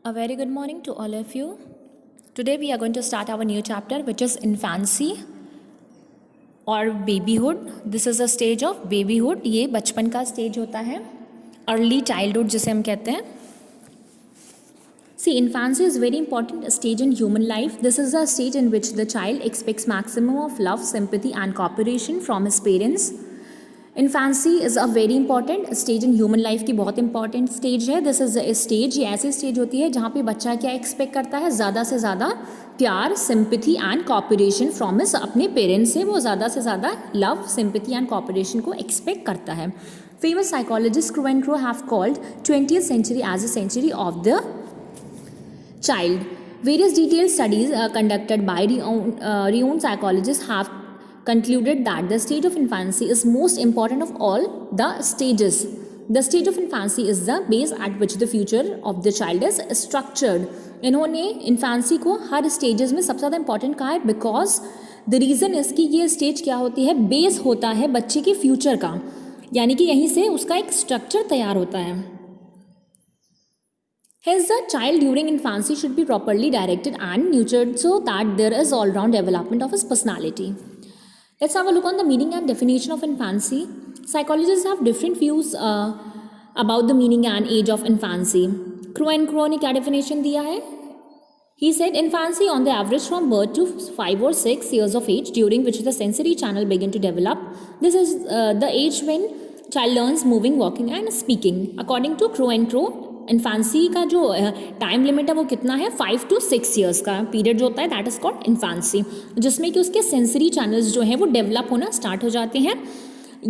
A very good morning to all of you. Today we are going to start our new chapter, which is infancy or babyhood. This is a stage of babyhood. ये बचपन का stage होता है, early childhood जिसे हम कहते हैं. See, infancy is very important stage in human life. This is a stage in which the child expects maximum of love, sympathy and cooperation from his parents. Infancy is a very important stage in human life की, बहुत important stage है. This is stage, ये ऐसी stage होती है जहाँ पे बच्चा क्या एक्सपेक्ट करता है, ज़्यादा से ज़्यादा प्यार, sympathy and cooperation from his अपने पेरेंट्स से. वो ज़्यादा से ज़्यादा लव, सिंपैथी एंड कॉपरेशन को एक्सपेक्ट करता है. Famous psychologist crew and crow have called 20th century as a century of the child. Various detailed studies conducted by renowned psychologists have concluded that the stage of infancy is most important of all the stages. The stage of infancy is the base at which the future of the child is structured. इन्होंने infancy को हर stages में सबसे ज़्यादा important कहा है, because the reason इसकी ये stage क्या होती है, बेस होता है बच्चे के फ्यूचर का, यानी कि यहीं से उसका एक स्ट्रक्चर तैयार होता है. Hence, the child during infancy should be properly directed and nurtured so that there is all-round development of his personality. Let's have a look on the meaning and definition of infancy. Psychologists have different views about the meaning and age of infancy. Crow and Crow ने क्या definition दिया है? He said infancy on the average from birth to 5 or 6 years of age, during which the sensory channel begin to develop. This is the age when child learns moving, walking and speaking. According to Crow and Crow, इन्फांसी का जो time limit है वो कितना है, 5 to 6 years का period जो होता है, दैट इज़ कॉल्ड इन्फांसी, जिसमें कि उसके सेंसरी चैनल्स जो हैं वो डेवलप होना स्टार्ट हो जाते हैं.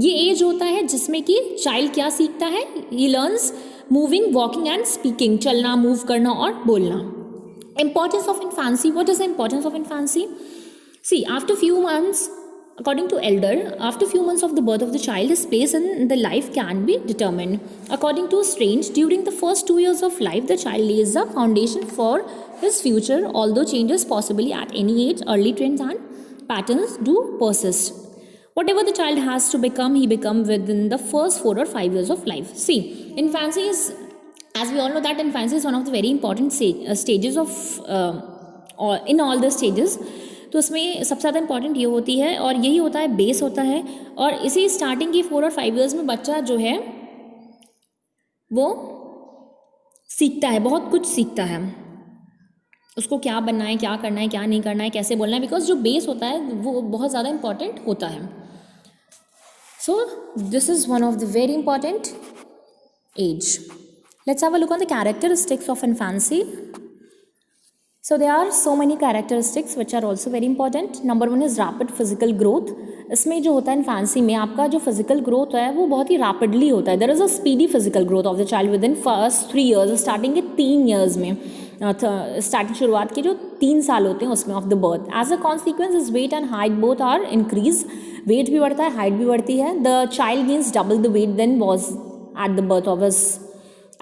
ये एज होता है जिसमें कि चाइल्ड क्या सीखता है, he learns moving, walking and speaking, चलना, मूव करना और बोलना. Importance of infancy. What is the importance of infancy? See, after few months, according to elder, after few months of the birth of the child, his place in the life can be determined. According to Strange, during the first 2 years of life, the child lays the foundation for his future, although changes possibly at any age, early trends and patterns do persist. Whatever the child has to become, he becomes within the first 4 or 5 years of life. See, infancy is, as we all know, that infancy is one of the very important stages of, in all the stages. तो उसमें सबसे ज़्यादा important ये होती है और यही होता है, बेस होता है. और इसी स्टार्टिंग की 4 और 5 ईयर्स में बच्चा जो है वो सीखता है, बहुत कुछ सीखता है. उसको क्या बनना है, क्या करना है, क्या नहीं करना है, कैसे बोलना है, बिकॉज जो बेस होता है वो बहुत ज़्यादा इंपॉर्टेंट होता है. So this is one of the very important age. Let's have a look on the characteristics of infancy. So there are so many characteristics which are also very important. Number 1 is rapid physical growth. इसमें जो होता है infancy में आपका जो physical growth है वो बहुत ही रैपिडली होता है. There is a speedy physical growth of the child within first 3 years. Starting के 3 ईयर्स में, स्टार्टिंग शुरुआत के जो 3 साल होते हैं उसमें of the birth. As a consequence is weight and height both are increase. Weight भी बढ़ता है, हाइट भी बढ़ती है. The child gains double the weight than was at the birth of his.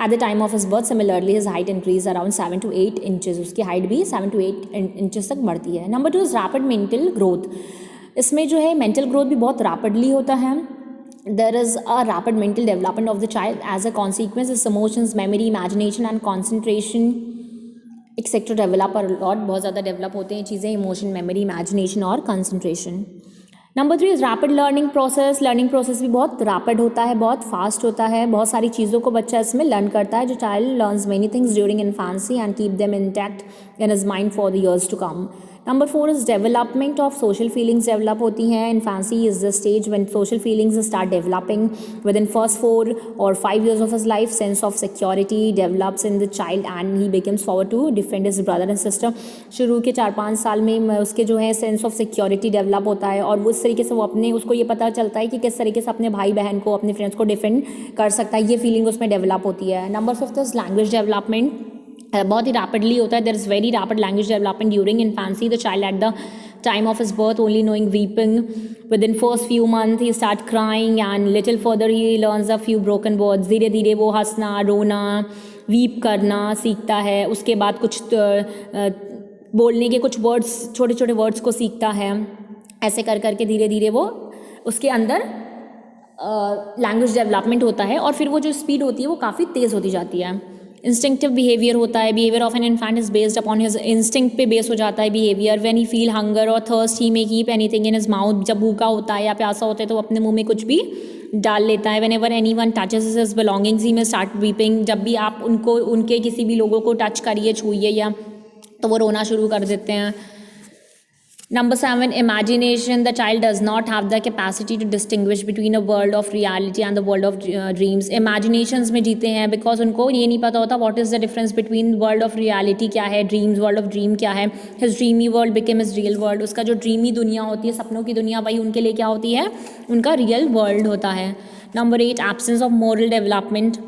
At the time of his birth, similarly, his height increased around 7 to 8 inches. उसकी height भी 7 to 8 inches तक बढ़ती है. Number 2 is rapid mental growth. इसमें जो है mental growth भी बहुत रैपिडली होता है. There is a rapid mental development of the child. As a consequence, his emotions, memory, imagination and concentration etc. develop a lot. बहुत ज़्यादा डेवलप होते हैं चीज़ें, इमोशन, मेमोरी, इमेजिनेशन और concentration. Number 3 is rapid learning process. Learning process भी बहुत rapid होता है, बहुत फास्ट होता है. बहुत सारी चीज़ों को बच्चा इसमें लर्न करता है. जो child learns many things during infancy and keep them intact in his mind for the years to come. Number 4 is development of social feelings develop होती हैं. Infancy is the stage when social feelings start developing. Within first 4 और 5 years of his life, sense of security develops in the child and he becomes forward to defend his brother and sister. शुरू के 4-5 साल में उसके जो है sense of security develop होता है और उस तरीके से वो अपने, उसको ये पता चलता है कि किस तरीके से अपने भाई बहन को, अपने फ्रेंड्स को डिफेंड कर सकता है. ये फीलिंग उसमें डेवलप होती है. Number 5 is language development. बहुत ही रैपिडली होता है. There is very rapid language development during infancy. The child at the time of his birth only knowing weeping. Within first few months he start crying and little further he learns a few broken words. धीरे धीरे वो हंसना, रोना, weep करना सीखता है. उसके बाद कुछ बोलने के कुछ वर्ड्स, छोटे छोटे वर्ड्स को सीखता है. ऐसे कर करके धीरे धीरे वो उसके अंदर लैंग्वेज डेवलपमेंट होता है और फिर वो जो स्पीड होती है वो काफ़ी तेज़ होती जाती है. इंस्टिंक्टिव बिहेवियर होता है, behaviour of an infant is based upon his instinct पे बेस हो जाता है behaviour. When he feel hunger और thirst he may keep anything in his mouth. जब भूखा होता है या प्यासा होता है तो वो अपने मुंह में कुछ भी डाल लेता है. Whenever anyone touches his belongings he may start weeping. जब भी आप उनको उनके किसी भी लोगों को टच करिए, छूइए या तो वो रोना शुरू कर देते हैं. Number 7, imagination. The child does not have the capacity to distinguish between a world of reality and the world of dreams. Imaginations में जीते हैं because उनको ये नहीं पता होता what is the difference between world of reality क्या है, dreams world of dream क्या है. His dreamy world became his real world. उसका जो dreamy दुनिया होती है, सपनों की दुनिया, वही उनके लिए क्या होती है, उनका real world होता है. Number 8, absence of moral development.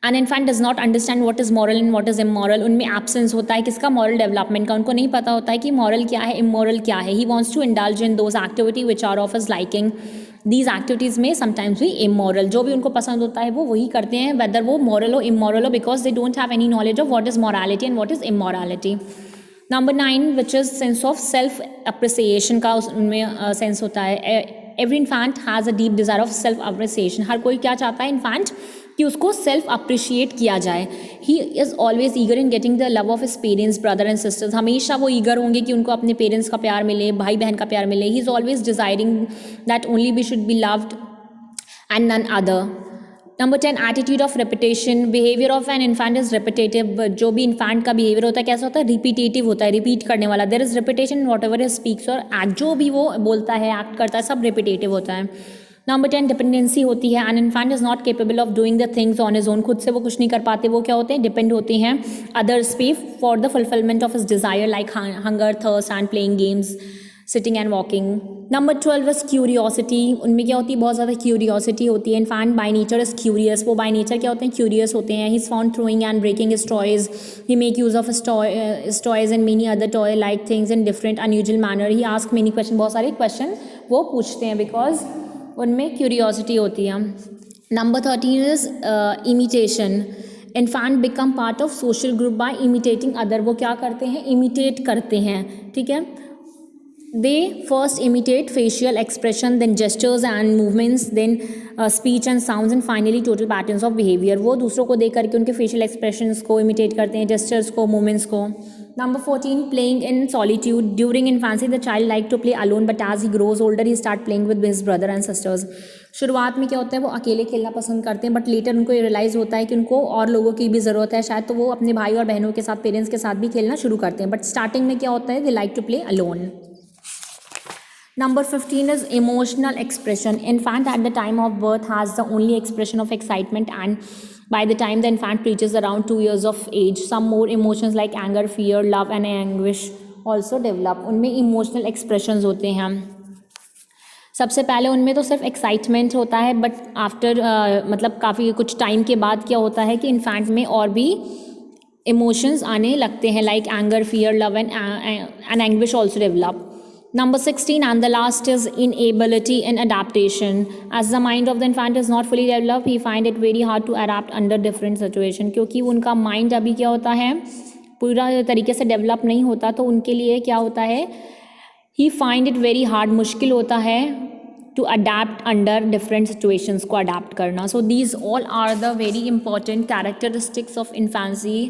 An infant does not understand what is moral and what is immoral. उनमें एब्सेंस होता है किसका, मॉरल डेवलपमेंट का. उनको नहीं पता होता है कि मॉरल क्या है, इमोरल क्या है. He wants to indulge in those activity which are of his liking. These activities में समटाइम्स भी इमोरल, जो भी उनको पसंद होता है वो वही करते हैं, वेदर वो मॉरल हो इमोरल हो, because they don't have any knowledge of what is morality and what is immorality. Number 9, which is sense of self appreciation का उनमें सेंस होता है. Every infant has a deep desire of self appreciation. हर कोई क्या चाहता है infant, कि उसको सेल्फ अप्रिशिएट किया जाए. ही is always eager in getting the love of his parents, brother and sisters. हमेशा वो ईगर होंगे कि उनको अपने पेरेंट्स का प्यार मिले, भाई बहन का प्यार मिले. He is always desiring that only we should be loved and none other. Number 10, attitude of repetition. Behaviour of an infant is repetitive. जो भी इन्फेंट का बिहेवियर होता है कैसा होता है, रिपीटेटिव होता है, रिपीट करने वाला. There is repetition whatever is speaks और एक्ट. जो भी वो बोलता है, एक्ट करता है, सब रिपीटेटिव होता है. नंबर 10, डिपेंडेंसी होती है. N infant is not capable of doing the things on his own. खुद से वो कुछ नहीं कर पाते, वो क्या होते हैं, डिपेंड होते हैं अदर्स पे for the fulfilment of his desire like hunger, thirst and playing games, sitting and walking. Number 12 is curiosity. उनमें क्या होती है, बहुत ज़्यादा क्यूरियोसिटी होती है. Infant by nature is curious. वो बाय नेचर क्या होते हैं, क्यूरियस होते हैं. He is found throwing and breaking his toys. He make use of his toys and many other toy like things in different unusual manner. He ask many question. बहुत सारे question वो पूछते हैं बिकॉज उनमें curiosity होती है. Number 13 is imitation. Infant become part of social group by imitating other. वो क्या करते हैं, इमिटेट करते हैं. ठीक है, they first imitate facial expression, then gestures and movements, then speech and sounds, and finally total patterns of behavior. वो दूसरों को देख करके उनके facial expressions को imitate करते हैं, gestures को, movements को. Number 14, playing in solitude. During infancy the child like to play alone, but as he grows older he start playing with his brother and sisters. शुरुआत में क्या होता है, वो अकेले खेलना पसंद करते हैं, बट लेटर उनको ये रियलाइज़ होता है कि उनको और लोगों की भी ज़रूरत है शायद, तो वो अपने भाई और बहनों के साथ, पेरेंट्स के साथ भी खेलना शुरू करते हैं. बट स्टार्टिंग में क्या होता है, they like to play alone. Number 15 is emotional expression. Infant at the time of birth has the only expression of excitement, and by the time the infant reaches around 2 years of age, some more emotions like anger, fear, love and anguish also develop. उनमें emotional expressions होते हैं. सबसे पहले उनमें तो सिर्फ excitement होता है, बट आफ्टर मतलब काफ़ी कुछ टाइम के बाद क्या होता है कि इन्फेंट में और भी इमोशंस आने लगते हैं, like anger, fear, love and anguish also develop. Number 16 and the last is inability in adaptation. As the mind of the infant is not fully developed, he find it very hard to adapt under different situation. क्योंकि उनका mind अभी क्या होता है, पूरा तरीके से develop नहीं होता, तो उनके लिए क्या होता है, he find it very hard, मुश्किल होता है to adapt under different situations को adapt करना. So these all are the very important characteristics of infancy.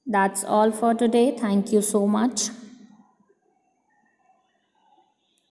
That's all for today. Thank you so much.